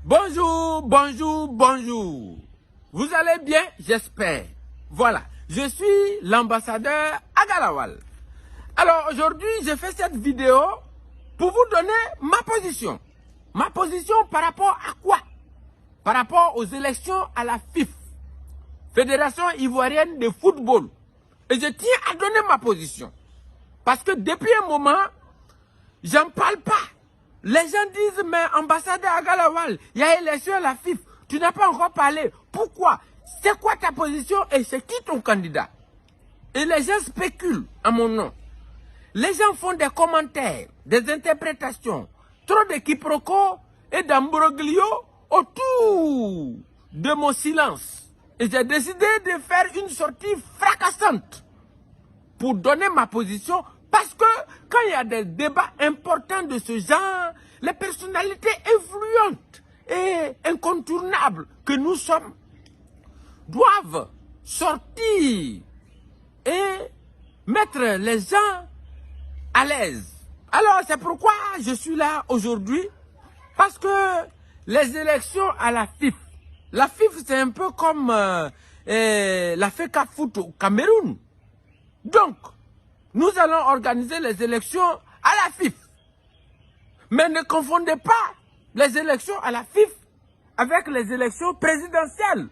Bonjour, bonjour, bonjour. Vous allez bien, j'espère. Voilà, je suis l'ambassadeur Agalawal. Alors aujourd'hui, je fais cette vidéo pour vous donner ma position. Ma position par rapport à quoi? Par rapport aux élections à la FIF, Fédération Ivoirienne de Football. Et je tiens à donner ma position. Parce que depuis un moment, j'en parle pas. Les gens disent, mais ambassadeur Agalawal, il y a élection à la FIF. Tu n'as pas encore parlé. Pourquoi? C'est quoi ta position et c'est qui ton candidat? Et les gens spéculent à mon nom. Les gens font des commentaires, des interprétations, trop de quiproquos et d'ambroglio autour de mon silence. Et j'ai décidé de faire une sortie fracassante pour donner ma position. Parce que quand il y a des débats importants de ce genre, les personnalités influentes et incontournables que nous sommes doivent sortir et mettre les gens à l'aise. Alors c'est pourquoi je suis là aujourd'hui, parce que les élections à la FIF c'est un peu comme la FECA Foot au Cameroun. Donc, nous allons organiser les élections à la FIF. Mais ne confondez pas les élections à la FIF avec les élections présidentielles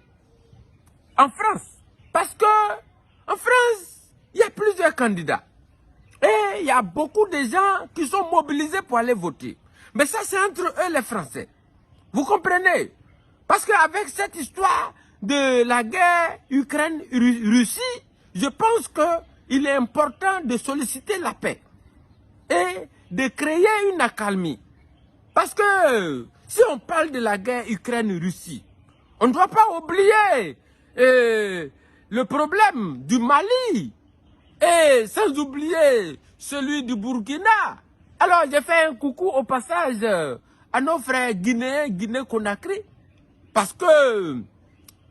en France. Parce que en France, il y a plusieurs candidats. Et il y a beaucoup de gens qui sont mobilisés pour aller voter. Mais ça, c'est entre eux les Français. Vous comprenez? Parce qu'avec cette histoire de la guerre Ukraine-Russie, je pense qu'il est important de solliciter la paix et de créer une accalmie. Parce que si on parle de la guerre Ukraine-Russie, on ne doit pas oublier le problème du Mali et sans oublier celui du Burkina. Alors j'ai fait un coucou au passage à nos frères guinéens, Guinée-Conakry, parce que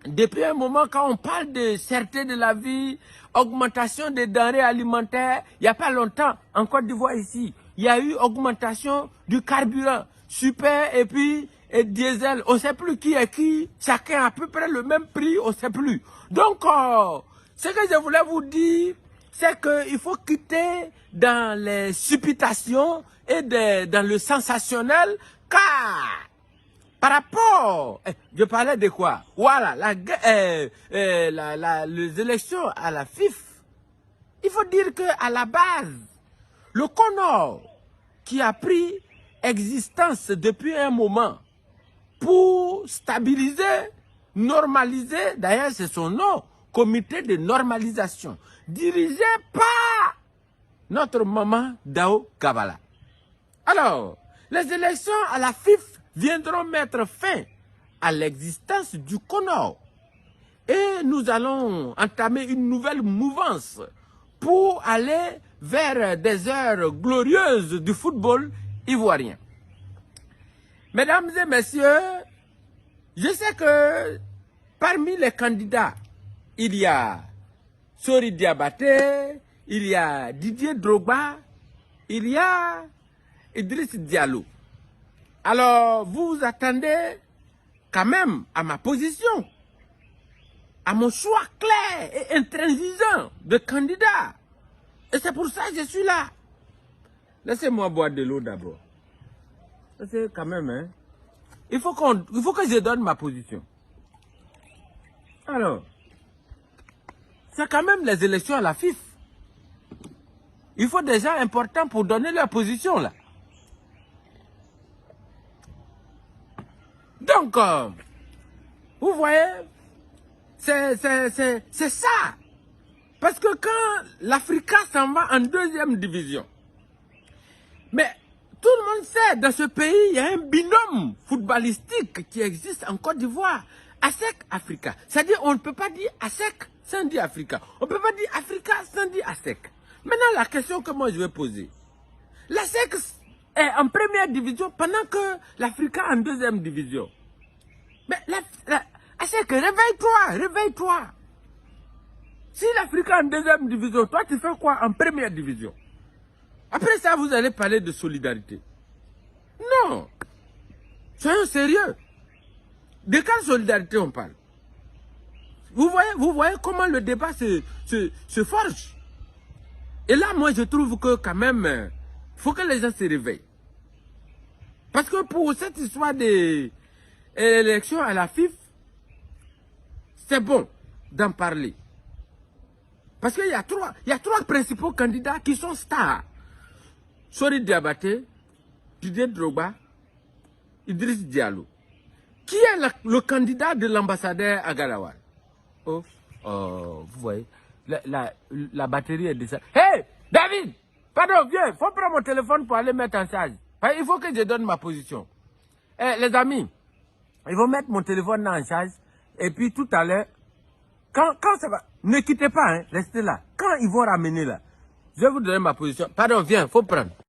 depuis un moment, quand on parle de cherté de la vie, augmentation des denrées alimentaires, il n'y a pas longtemps, en Côte d'Ivoire ici, il y a eu augmentation du carburant, super et puis et diesel, on ne sait plus qui est qui, chacun a à peu près le même prix, on ne sait plus. Donc, ce que je voulais vous dire, c'est qu'il faut quitter dans les supputations et dans le sensationnel, car par rapport, je parlais de quoi? Voilà, les élections à la FIF. Il faut dire qu'à la base, le CONOR, qui a pris existence depuis un moment pour stabiliser, normaliser, d'ailleurs c'est son nom, comité de normalisation, dirigé par notre maman Dao Kabala. Alors, les élections à la FIF viendront mettre fin à l'existence du CONOR. Et nous allons entamer une nouvelle mouvance pour aller vers des heures glorieuses du football ivoirien. Mesdames et messieurs, je sais que parmi les candidats, il y a Sori Diabaté, il y a Didier Drogba, il y a Idriss Diallo. Alors, vous attendez quand même à ma position, à mon choix clair et intransigeant de candidat. Et c'est pour ça que je suis là. Laissez-moi boire de l'eau d'abord. C'est quand même, hein. Il faut que je donne ma position. Alors, c'est quand même les élections à la FIF. Il faut des gens importants pour donner leur position, là. Donc, vous voyez, c'est ça. Parce que quand l'Africa s'en va en deuxième division, mais tout le monde sait, dans ce pays, il y a un binôme footballistique qui existe en Côte d'Ivoire, ASEC Africa. C'est-à-dire, on ne peut pas dire ASEC sans dire Africa. On ne peut pas dire Africa sans dire ASEC. Maintenant, la question que moi je vais poser. L'ASEC est en première division pendant que l'Africa en deuxième division. Mais ASEC, réveille-toi. Si l'Africa en deuxième division, toi tu fais quoi en première division? Après ça, vous allez parler de solidarité. Non. Soyons sérieux. De quelle solidarité on parle? Vous voyez comment le débat se forge. Et là, moi, je trouve que quand même, faut que les gens se réveillent. Parce que pour cette histoire d'élection à la FIF, c'est bon d'en parler. Parce qu'il y a trois principaux candidats qui sont stars. Sori Diabaté, Didier Drogba, Idriss Diallo. Qui est le candidat de l'ambassadeur à Galawal? Oh, vous voyez, la batterie est déchargée. Hey, David! Pardon, viens, faut prendre mon téléphone pour aller mettre en charge. Il faut que je donne ma position. Les amis, ils vont mettre mon téléphone en charge. Et puis tout à l'heure, quand ça va, ne quittez pas, hein, restez là. Quand ils vont ramener là, je vais vous donner ma position. Pardon, viens, faut prendre.